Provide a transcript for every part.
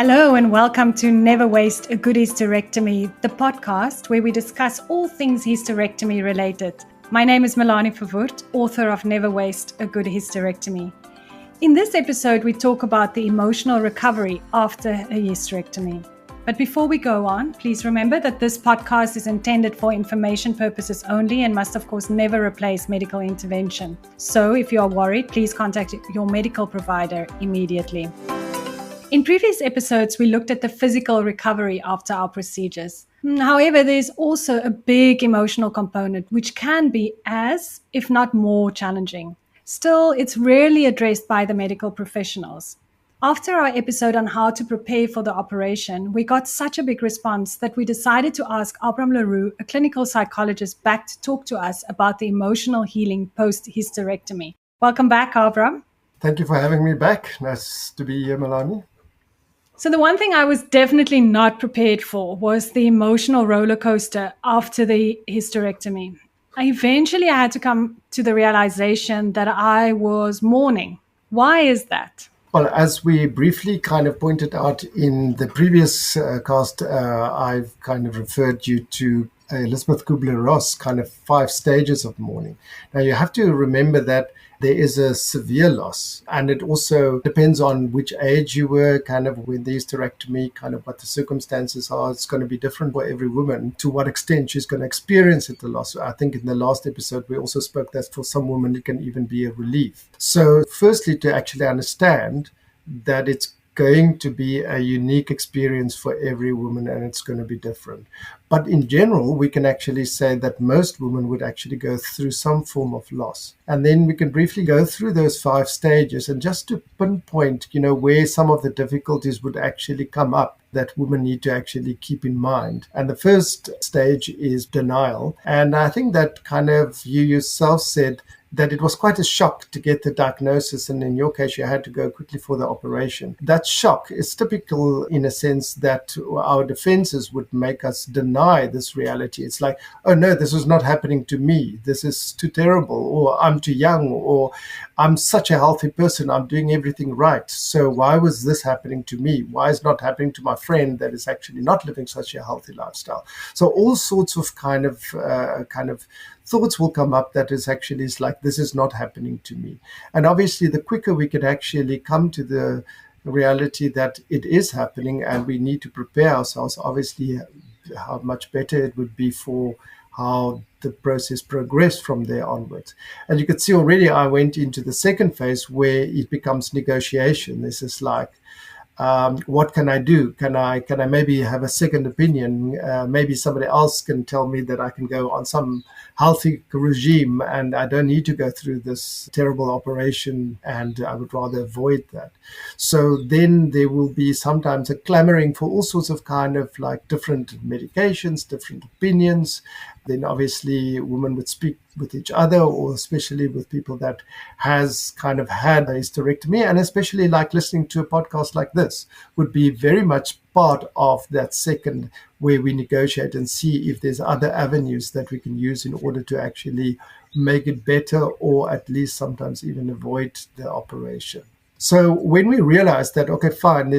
Hello and welcome to Never Waste a Good Hysterectomy, the podcast where we discuss all things hysterectomy related. My name is Melanie Verwoerd, author of Never Waste a Good Hysterectomy. In this episode, we talk about the emotional recovery after a hysterectomy. But before we go on, please remember that this podcast is intended for information purposes only and must, of course, never replace medical intervention. So if you are worried, please contact your medical provider immediately. In previous episodes, we looked at the physical recovery after our procedures. However, there's also a big emotional component, which can be as, if not more, challenging. Still, it's rarely addressed by the medical professionals. After our episode on how to prepare for the operation, we got such a big response that we decided to ask Abraham le Roux, a clinical psychologist, back to talk to us about the emotional healing post-hysterectomy. Welcome back, Abraham. Thank you for having me back. Nice to be here, Melanie. So the one thing I was definitely not prepared for was the emotional roller coaster after the hysterectomy. Eventually, I had to come to the realization that I was mourning. Why is that? Well, as we briefly kind of pointed out in the previous cast, I've kind of referred you to Elizabeth Kubler-Ross kind of 5 stages of mourning. Now, you have to remember that there is a severe loss, and it also depends on which age you were, kind of with the hysterectomy, kind of what the circumstances are. It's going to be different for every woman, to what extent she's going to experience it, the loss. I think in the last episode, we also spoke that for some women, it can even be a relief. So firstly, to actually understand that it's going to be a unique experience for every woman, and it's going to be different. But in general, we can actually say that most women would actually go through some form of loss. And then we can briefly go through those 5 stages and just to pinpoint, where some of the difficulties would actually come up that women need to actually keep in mind. And the first stage is denial. And I think that kind of you yourself said that it was quite a shock to get the diagnosis, and in your case, you had to go quickly for the operation. That shock is typical in a sense that our defenses would make us deny this reality. It's like, oh no, this is not happening to me. This is too terrible, or I'm too young, or I'm such a healthy person. I'm doing everything right. So why was this happening to me? Why is it not happening to my friend that is actually not living such a healthy lifestyle? So all sorts of kind of thoughts will come up that is like, this is not happening to me. And obviously, the quicker we can actually come to the reality that it is happening and we need to prepare ourselves, obviously, how much better it would be for how the process progressed from there onwards. And you could see already I went into the second phase where it becomes negotiation. This is like, what can I do? Can I maybe have a second opinion? Maybe somebody else can tell me that I can go on some healthy regime and I don't need to go through this terrible operation, and I would rather avoid that. So then there will be sometimes a clamoring for all sorts of kind of like different medications, different opinions. Then obviously women would speak with each other, or especially with people that has kind of had a hysterectomy, and especially like listening to a podcast like this would be very much part of that second where we negotiate and see if there's other avenues that we can use in order to actually make it better, or at least sometimes even avoid the operation. So when we realize that, okay, fine,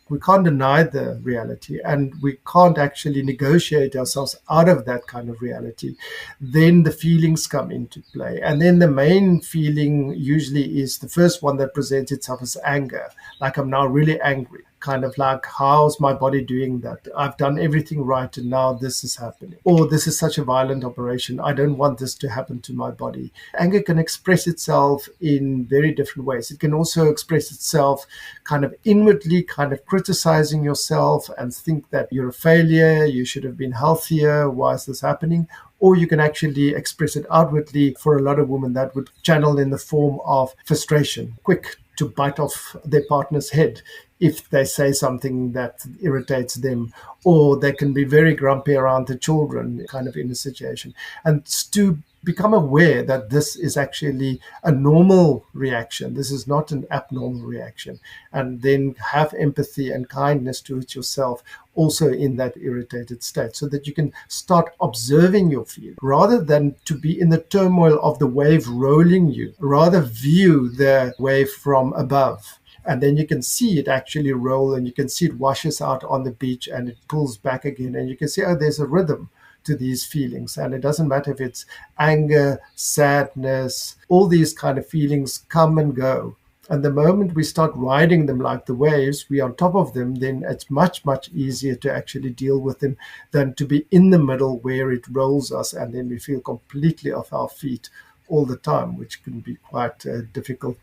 we can't deny the reality and we can't actually negotiate ourselves out of that kind of reality, then the feelings come into play. And then the main feeling usually is the first one that presents itself as anger. Like, I'm now really angry. Kind of like, how's my body doing that? I've done everything right and now this is happening. Or this is such a violent operation. I don't want this to happen to my body. Anger can express itself in very different ways. It can also express itself kind of inwardly, kind of criticizing yourself and think that you're a failure, you should have been healthier, why is this happening? Or you can actually express it outwardly. For a lot of women, that would channel in the form of frustration, quick to bite off their partner's head if they say something that irritates them, or they can be very grumpy around the children kind of in a situation. And to become aware that this is actually a normal reaction, this is not an abnormal reaction, and then have empathy and kindness towards yourself also in that irritated state, so that you can start observing your feelings rather than to be in the turmoil of the wave rolling you. Rather view the wave from above And then you can see it actually roll, and you can see it washes out on the beach and it pulls back again. And you can see, oh, there's a rhythm to these feelings. And it doesn't matter if it's anger, sadness, all these kind of feelings come and go. And the moment we start riding them like the waves, we are on top of them, then it's much, much easier to actually deal with them than to be in the middle where it rolls us and then we feel completely off our feet all the time, which can be quite a difficult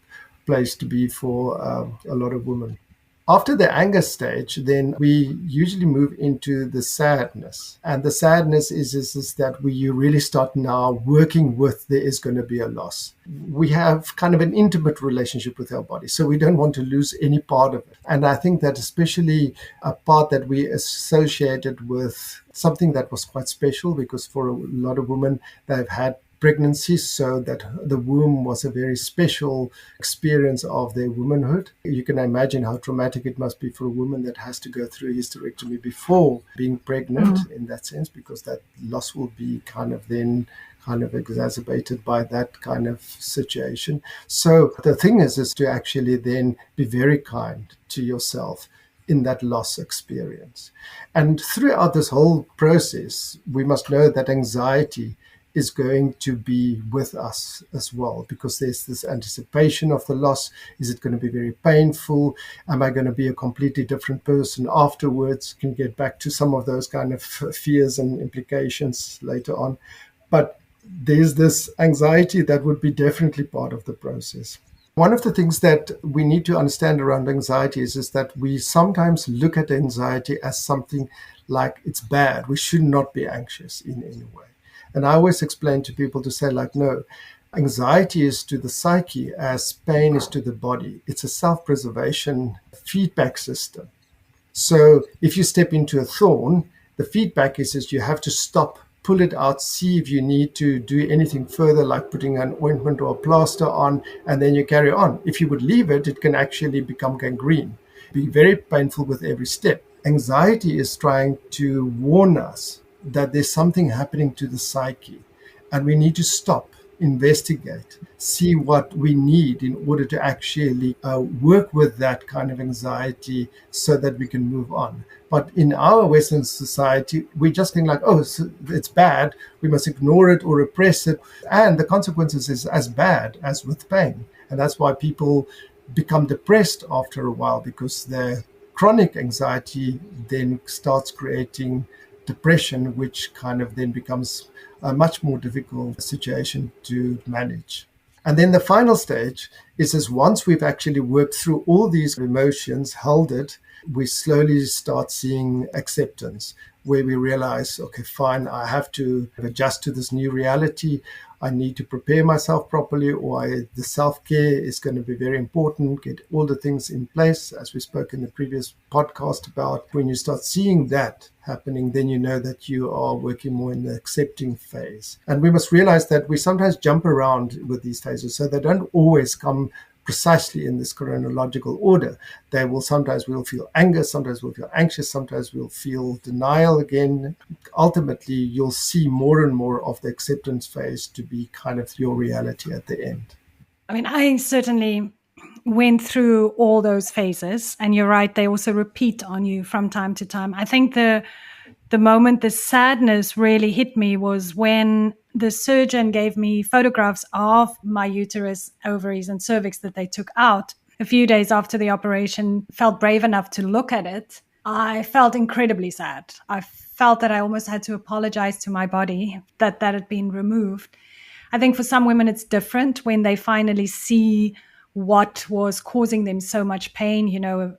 place to be for a lot of women. After the anger stage, then we usually move into the sadness. And the sadness is that you really start now working with there is going to be a loss. We have kind of an intimate relationship with our body, so we don't want to lose any part of it. And I think that especially a part that we associated with something that was quite special, because for a lot of women, they've had pregnancy, so that the womb was a very special experience of their womanhood. You can imagine how traumatic it must be for a woman that has to go through a hysterectomy before being pregnant, in that sense, because that loss will be kind of exacerbated by that kind of situation. So the thing is to actually then be very kind to yourself in that loss experience. And throughout this whole process, we must know that anxiety is going to be with us as well, because there's this anticipation of the loss. Is it going to be very painful? Am I going to be a completely different person afterwards? Can get back to some of those kind of fears and implications later on. But there's this anxiety that would be definitely part of the process. One of the things that we need to understand around anxiety is that we sometimes look at anxiety as something like it's bad. We should not be anxious in any way. And I always explain to people to say, like, no, anxiety is to the psyche as pain is to the body. It's a self-preservation feedback system. So if you step into a thorn, the feedback is you have to stop, pull it out, see if you need to do anything further, like putting an ointment or a plaster on, and then you carry on. If you would leave it, it can actually become gangrene, be very painful with every step. Anxiety is trying to warn us that there's something happening to the psyche, and we need to stop, investigate, see what we need in order to actually work with that kind of anxiety so that we can move on. But in our Western society, we just think like, oh, so it's bad, we must ignore it or repress it, and the consequences is as bad as with pain. And that's why people become depressed after a while, because their chronic anxiety then starts creating depression, which kind of then becomes a much more difficult situation to manage. And then the final stage is once we've actually worked through all these emotions, held it, we slowly start seeing acceptance, where we realize, okay, fine, I have to adjust to this new reality. I need to prepare myself properly, or the self-care is going to be very important, get all the things in place, as we spoke in the previous podcast about. When you start seeing that happening, then you know that you are working more in the accepting phase. And we must realize that we sometimes jump around with these phases, so they don't always come precisely in this chronological order. They will sometimes we'll feel anger, sometimes we'll feel anxious, sometimes we'll feel denial again. Ultimately, you'll see more and more of the acceptance phase to be kind of your reality at the end. I mean, I certainly went through all those phases, and you're right, they also repeat on you from time to time. I think the moment the sadness really hit me was when the surgeon gave me photographs of my uterus, ovaries, and cervix that they took out. A few days after the operation, felt brave enough to look at it. I felt incredibly sad. I felt that I almost had to apologize to my body that had been removed. I think for some women it's different when they finally see what was causing them so much pain,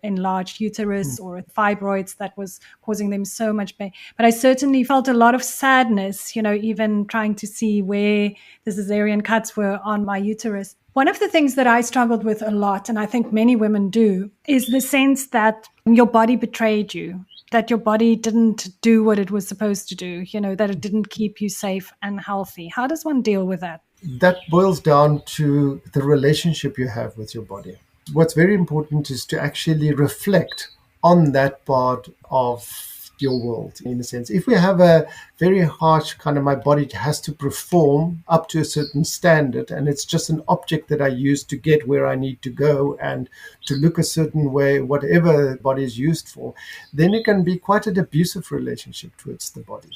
enlarged uterus or fibroids that was causing them so much pain. But I certainly felt a lot of sadness, even trying to see where the cesarean cuts were on my uterus. One of the things that I struggled with a lot, and I think many women do, is the sense that your body betrayed you, that your body didn't do what it was supposed to do, that it didn't keep you safe and healthy. How does one deal with that? That boils down to the relationship you have with your body. What's very important is to actually reflect on that part of your world, in a sense. If we have a very harsh kind of, my body has to perform up to a certain standard, and it's just an object that I use to get where I need to go and to look a certain way, whatever the body is used for, then it can be quite an abusive relationship towards the body.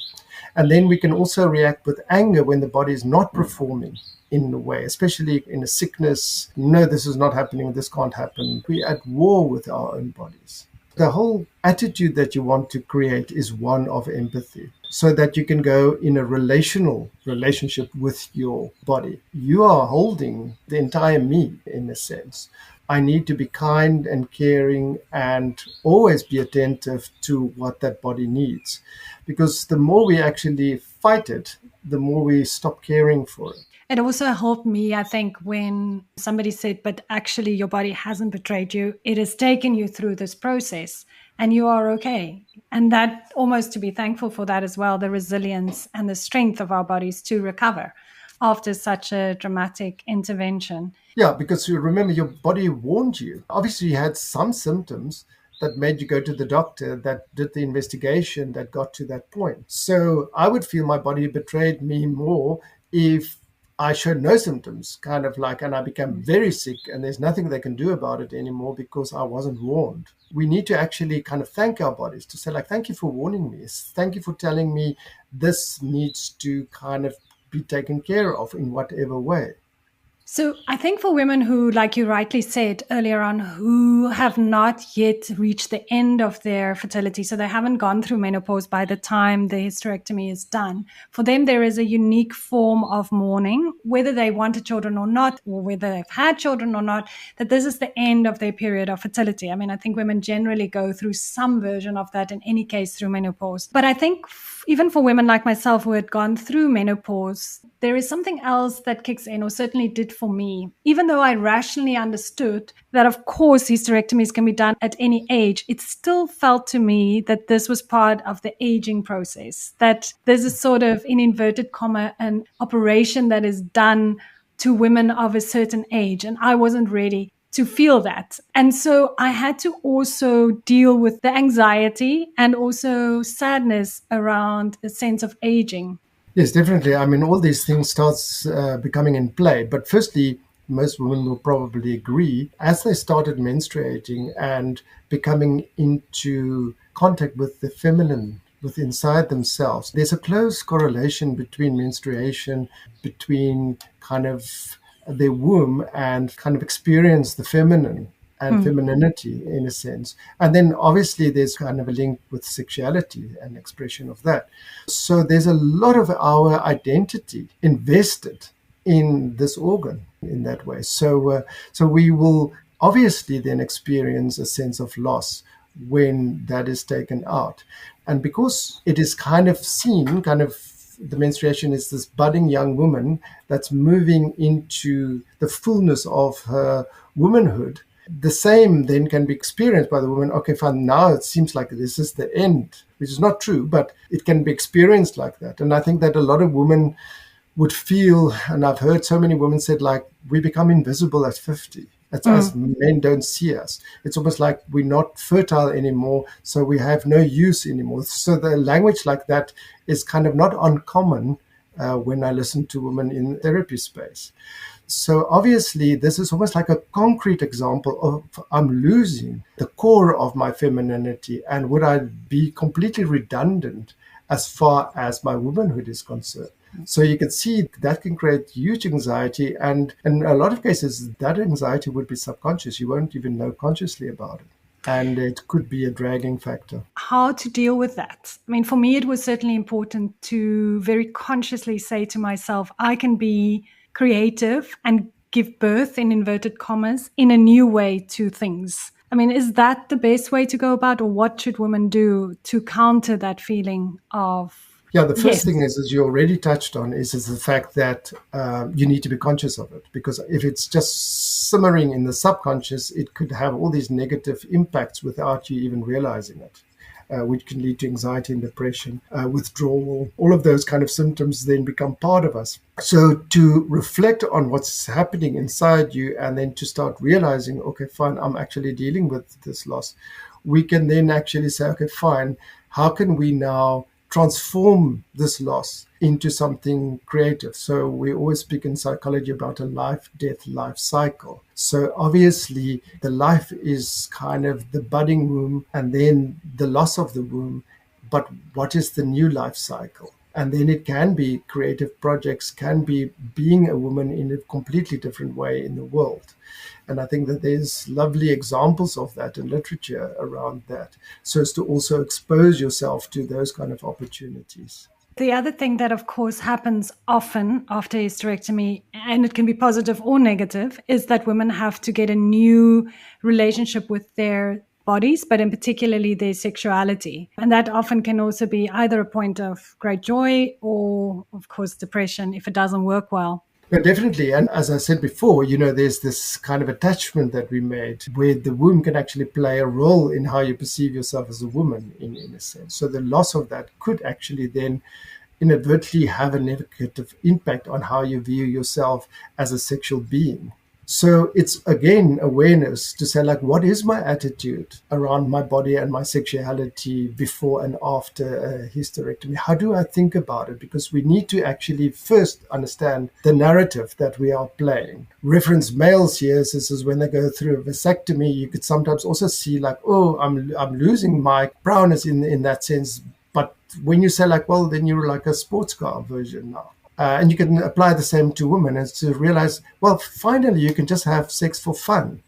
And then we can also react with anger when the body is not performing in a way, especially in a sickness. No, this is not happening, this can't happen. We're at war with our own bodies. The whole attitude that you want to create is one of empathy, so that you can go in a relational relationship with your body. You are holding the entire me, in a sense. I need to be kind and caring and always be attentive to what that body needs. Because the more we actually fight it, the more we stop caring for it. It also helped me, I think, when somebody said, but actually your body hasn't betrayed you. It has taken you through this process and you are okay. And that, almost to be thankful for that as well, the resilience and the strength of our bodies to recover after such a dramatic intervention. Yeah, because you remember, your body warned you. Obviously, you had some symptoms that made you go to the doctor, that did the investigation, that got to that point. So I would feel my body betrayed me more if I showed no symptoms, kind of like, and I became very sick and there's nothing they can do about it anymore because I wasn't warned. We need to actually kind of thank our bodies, to say, like, thank you for warning me. Thank you for telling me this needs to kind of be taken care of in whatever way. So I think for women who, like you rightly said earlier on, who have not yet reached the end of their fertility, so they haven't gone through menopause by the time the hysterectomy is done, for them there is a unique form of mourning, whether they wanted children or not, or whether they've had children or not, that this is the end of their period of fertility. I mean, I think women generally go through some version of that, in any case through menopause. But I think even for women like myself who had gone through menopause, there is something else that kicks in, or certainly did for me. Even though I rationally understood that, of course, hysterectomies can be done at any age, it still felt to me that this was part of the aging process, that there's a sort of, in inverted comma, an operation that is done to women of a certain age. And I wasn't ready to feel that. And so I had to also deal with the anxiety and also sadness around a sense of aging. Yes, definitely. I mean, all these things starts becoming in play. But firstly, most women will probably agree, as they started menstruating and becoming into contact with the feminine, with inside themselves, there's a close correlation between menstruation, between kind of their womb and kind of experience the feminine and femininity, in a sense. And then obviously there's kind of a link with sexuality and expression of that. So there's a lot of our identity invested in this organ in that way. So we will obviously then experience a sense of loss when that is taken out. And because it is kind of seen, kind of, the menstruation is this budding young woman that's moving into the fullness of her womanhood. The same then can be experienced by the woman. Okay, fine, now it seems like this is the end, which is not true, but it can be experienced like that. And I think that a lot of women would feel, and I've heard so many women said, like, we become invisible at 50. That's us, men don't see us. It's almost like we're not fertile anymore, so we have no use anymore. So the language like that is kind of not uncommon when I listen to women in the therapy space. So obviously, this is almost like a concrete example of, I'm losing the core of my femininity, and would I be completely redundant as far as my womanhood is concerned? So you can see that can create huge anxiety, and in a lot of cases, that anxiety would be subconscious. You won't even know consciously about it. And it could be a dragging factor. How to deal with that? I mean, for me, it was certainly important to very consciously say to myself, I can be creative and give birth, in inverted commas, in a new way to things. I mean, is that the best way to go about, or what should women do to counter that feeling of... Yeah, the first thing is, as you already touched on, is the fact that you need to be conscious of it. Because if it's just simmering in the subconscious, it could have all these negative impacts without you even realizing it. which can lead to anxiety and depression, withdrawal. All of those kind of symptoms then become part of us. So to reflect on what's happening inside you and then to start realizing, okay, fine, I'm actually dealing with this loss. We can then actually say, okay, fine, how can we now transform this loss into something creative? So we always speak in psychology about a life cycle. So obviously the life is kind of the budding womb and then the loss of the womb. But what is the new life cycle? And then it can be creative projects, can be being a woman in a completely different way in the world. And I think that there's lovely examples of that in literature around that, so as to also expose yourself to those kind of opportunities. The other thing that, of course, happens often after hysterectomy, and it can be positive or negative, is that women have to get a new relationship with their bodies, but in particularly their sexuality. And that often can also be either a point of great joy or, of course, depression if it doesn't work well. No, definitely. And as I said before, there's this kind of attachment that we made where the womb can actually play a role in how you perceive yourself as a woman in a sense. So the loss of that could actually then inadvertently have a negative impact on how you view yourself as a sexual being. So it's, again, awareness to say, like, what is my attitude around my body and my sexuality before and after a hysterectomy? How do I think about it? Because we need to actually first understand the narrative that we are playing. Reference males here is when they go through a vasectomy, you could sometimes also see like, oh, I'm losing my brownness in that sense. But when you say like, well, then you're like a sports car version now. And you can apply the same to women and to realize, well, finally, you can just have sex for fun.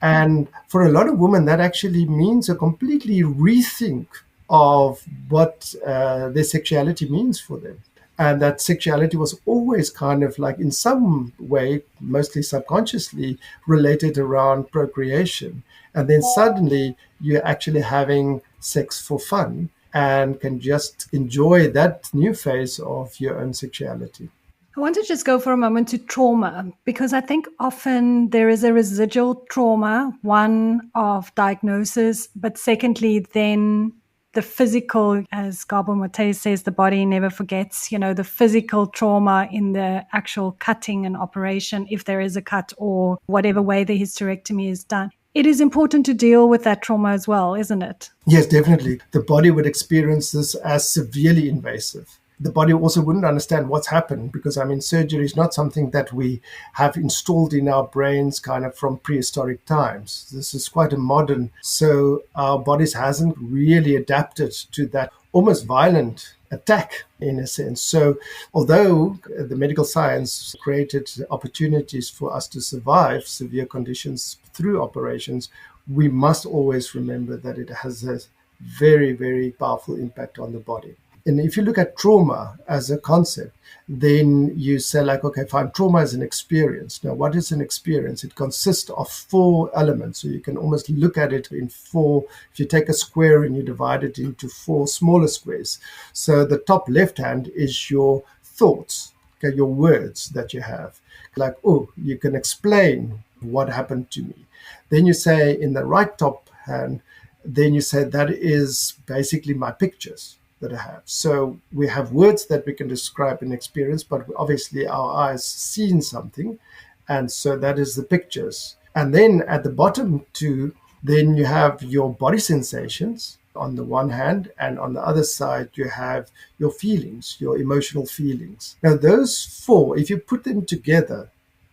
And for a lot of women, that actually means a completely rethink of what their sexuality means for them. And that sexuality was always kind of like in some way, mostly subconsciously, related around procreation. And then suddenly you're actually having sex for fun and can just enjoy that new phase of your own sexuality. I want to just go for a moment to trauma, because I think often there is a residual trauma, one of diagnosis, but secondly, then the physical, as Gabor Mate says, the body never forgets, the physical trauma in the actual cutting and operation, if there is a cut or whatever way the hysterectomy is done. It is important to deal with that trauma as well, isn't it? Yes, definitely. The body would experience this as severely invasive. The body also wouldn't understand what's happened because, surgery is not something that we have installed in our brains kind of from prehistoric times. This is quite a modern, so our bodies hasn't really adapted to that almost violent attack in a sense. So although the medical science created opportunities for us to survive severe conditions through operations, we must always remember that it has a very, very powerful impact on the body. And if you look at trauma as a concept, then you say like, okay, fine, trauma is an experience. Now, what is an experience? It consists of 4 elements. So you can almost look at it in 4. If you take a square and you divide it into 4 smaller squares. So the top left hand is your thoughts, okay, your words that you have. Like, oh, you can explain what happened to me. Then you say in the right top hand, then you say that is basically my pictures that I have. So we have words that we can describe an experience, but obviously our eyes seen something. And so that is the pictures. And then at the bottom 2, then you have your body sensations on the one hand, and on the other side, you have your feelings, your emotional feelings. Now, those 4, if you put them together,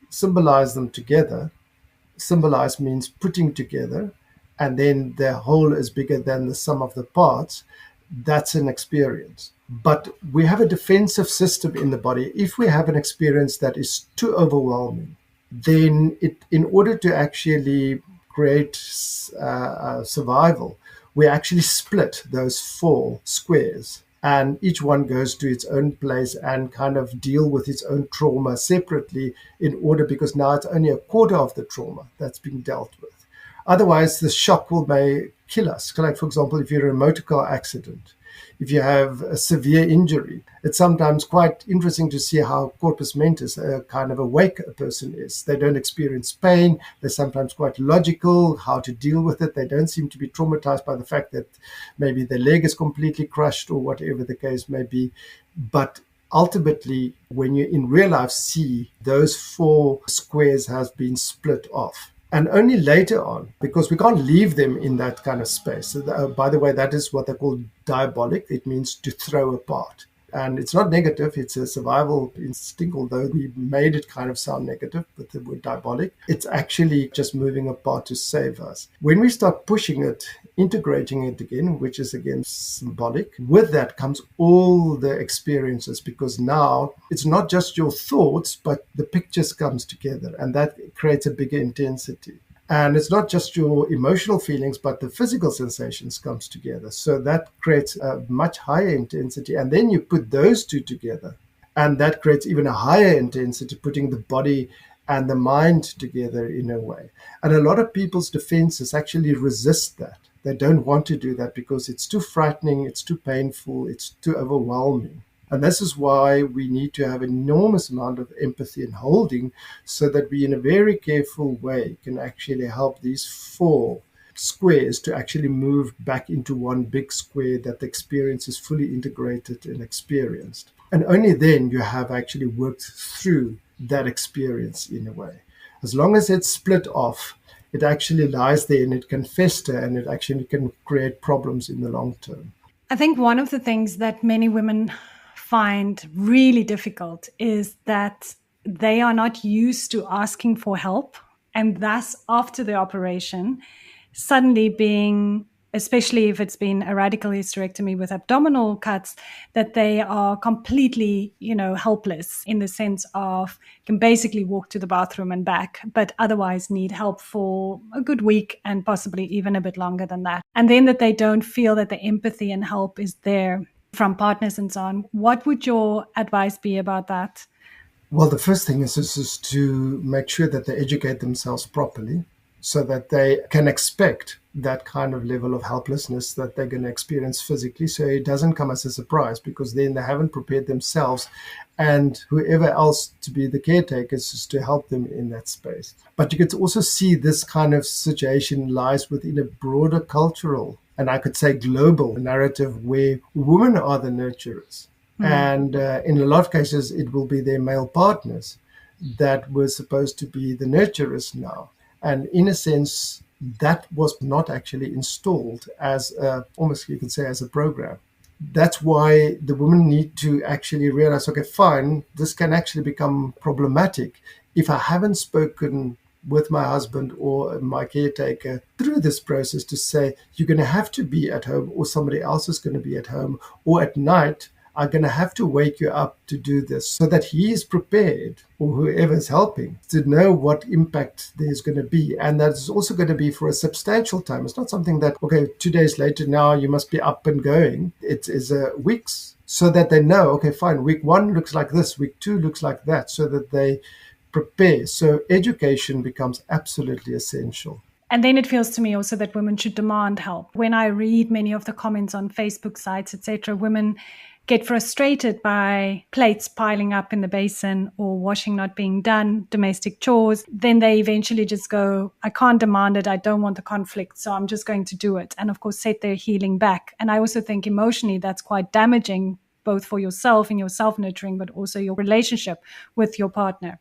symbolize them together, symbolize means putting together, and then the whole is bigger than the sum of the parts. That's an experience. But we have a defensive system in the body. If we have an experience that is too overwhelming, then in order to actually create survival, we actually split those 4 squares. And each one goes to its own place and kind of deal with its own trauma separately in order, because now it's only a quarter of the trauma that's being dealt with. Otherwise, the shock may kill us. Like, for example, if you're in a motor car accident if you have a severe injury. It's sometimes quite interesting to see how corpus mentis, kind of awake a person is. They don't experience pain. They're sometimes quite logical, how to deal with it. They don't seem to be traumatized by the fact that maybe their leg is completely crushed or whatever the case may be. But ultimately, when you in real life see those 4 squares have been split off, and only later on, because we can't leave them in that kind of space. So, by the way, that is what they call diabolic. It means to throw apart. And it's not negative. It's a survival instinct, although we made it kind of sound negative with the word diabolic. It's actually just moving apart to save us. When we start pushing it, integrating it again, which is again symbolic, with that comes all the experiences, because now it's not just your thoughts, but the pictures comes together, and that creates a bigger intensity. And it's not just your emotional feelings, but the physical sensations comes together. So that creates a much higher intensity. And then you put those 2 together, and that creates even a higher intensity, putting the body and the mind together in a way. And a lot of people's defenses actually resist that. They don't want to do that because it's too frightening, it's too painful, it's too overwhelming. And this is why we need to have an enormous amount of empathy and holding, so that we, in a very careful way, can actually help these 4 squares to actually move back into one big square, that the experience is fully integrated and experienced. And only then you have actually worked through that experience in a way. As long as it's split off, it actually lies there and it can fester, and it actually can create problems in the long term. I think one of the things that many women find really difficult is that they are not used to asking for help, and thus after the operation suddenly being, especially if it's been a radical hysterectomy with abdominal cuts, that they are completely, helpless, in the sense of can basically walk to the bathroom and back, but otherwise need help for a good week and possibly even a bit longer than that. And then that they don't feel that the empathy and help is there from partners and so on. What would your advice be about that? Well, the first thing is to make sure that they educate themselves properly, so that they can expect that kind of level of helplessness that they're going to experience physically. So it doesn't come as a surprise, because then they haven't prepared themselves and whoever else to be the caretakers is to help them in that space. But you could also see this kind of situation lies within a broader cultural, and I could say global narrative, where women are the nurturers. And in a lot of cases, it will be their male partners that were supposed to be the nurturers now. And in a sense, that was not actually installed as almost you could say as a program. That's why the women need to actually realize, okay, fine, this can actually become problematic if I haven't spoken with my husband or my caretaker through this process to say, you're going to have to be at home, or somebody else is going to be at home, or at night, I'm going to have to wake you up to do this, so that he is prepared, or whoever's helping, to know what impact there's going to be. And that's also going to be for a substantial time. It's not something that, okay, 2 days later now you must be up and going. It is weeks, so that they know, okay, fine, week 1 looks like this, week 2 looks like that, so that they prepare. So education becomes absolutely essential. And then it feels to me also that women should demand help. When I read many of the comments on Facebook sites, etc., women get frustrated by plates piling up in the basin or washing not being done, domestic chores. Then they eventually just go, I can't demand it. I don't want the conflict, so I'm just going to do it. And of course, set their healing back. And I also think emotionally that's quite damaging, both for yourself and your self-nurturing, but also your relationship with your partner.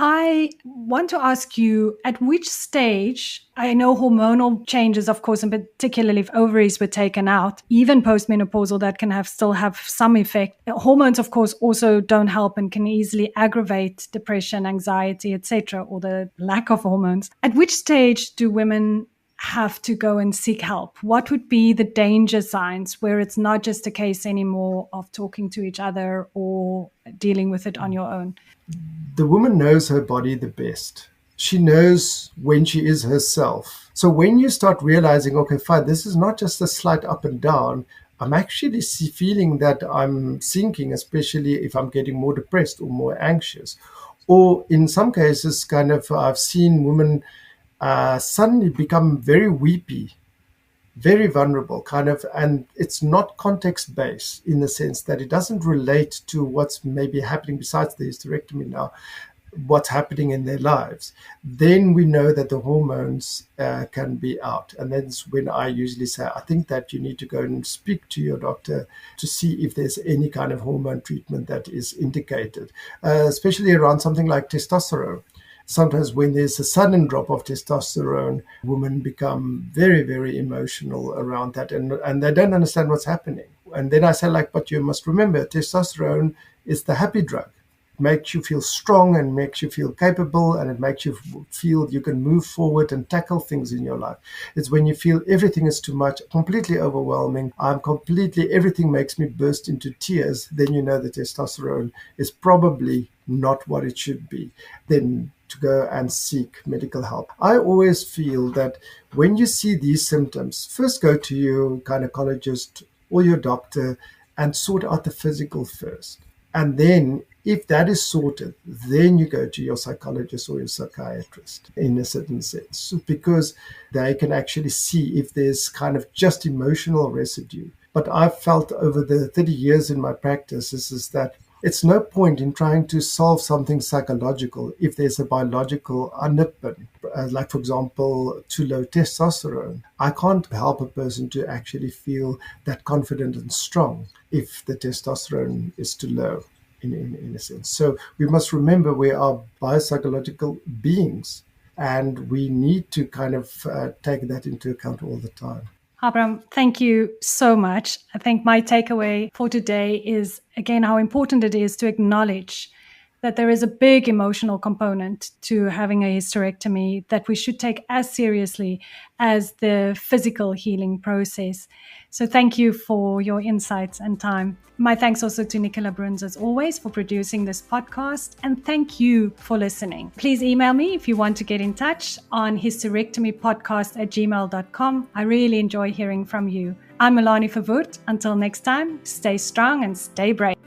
I want to ask you, at which stage, I know hormonal changes, of course, and particularly if ovaries were taken out, even postmenopausal, that can still have some effect. Hormones, of course, also don't help and can easily aggravate depression, anxiety, etc., or the lack of hormones. At which stage do women have to go and seek help? What would be the danger signs where it's not just a case anymore of talking to each other or dealing with it on your own? The woman knows her body the best. She knows when she is herself. So when you start realizing, okay, fine, this is not just a slight up and down, I'm actually feeling that I'm sinking, especially if I'm getting more depressed or more anxious. Or in some cases, kind of, I've seen women suddenly become very weepy, very vulnerable, and it's not context-based in the sense that it doesn't relate to what's maybe happening besides the hysterectomy now, what's happening in their lives, then we know that the hormones can be out. And that's when I usually say, I think that you need to go and speak to your doctor to see if there's any kind of hormone treatment that is indicated, especially around something like testosterone. Sometimes when there's a sudden drop of testosterone, women become very, very emotional around that, and they don't understand what's happening. And then I say, but you must remember, testosterone is the happy drug. Makes you feel strong and makes you feel capable, and it makes you feel you can move forward and tackle things in your life. It's when you feel everything is too much, completely overwhelming, everything makes me burst into tears, then you know the testosterone is probably not what it should be. Then to go and seek medical help. I always feel that when you see these symptoms, first go to your gynecologist or your doctor and sort out the physical first. And then if that is sorted, then you go to your psychologist or your psychiatrist in a certain sense, because they can actually see if there's just emotional residue. But I've felt over the 30 years in my practice is that it's no point in trying to solve something psychological if there's a biological underpin, like, for example, too low testosterone. I can't help a person to actually feel that confident and strong if the testosterone is too low, in a sense. So we must remember we are biopsychological beings, and we need to take that into account all the time. Abraham, thank you so much. I think my takeaway for today is, again, how important it is to acknowledge that there is a big emotional component to having a hysterectomy that we should take as seriously as the physical healing process. So thank you for your insights and time. My thanks also to Nicola Bruns, as always, for producing this podcast. And thank you for listening. Please email me if you want to get in touch on hysterectomypodcast@gmail.com. I really enjoy hearing from you. I'm Melanie Verwoerd. Until next time, stay strong and stay brave.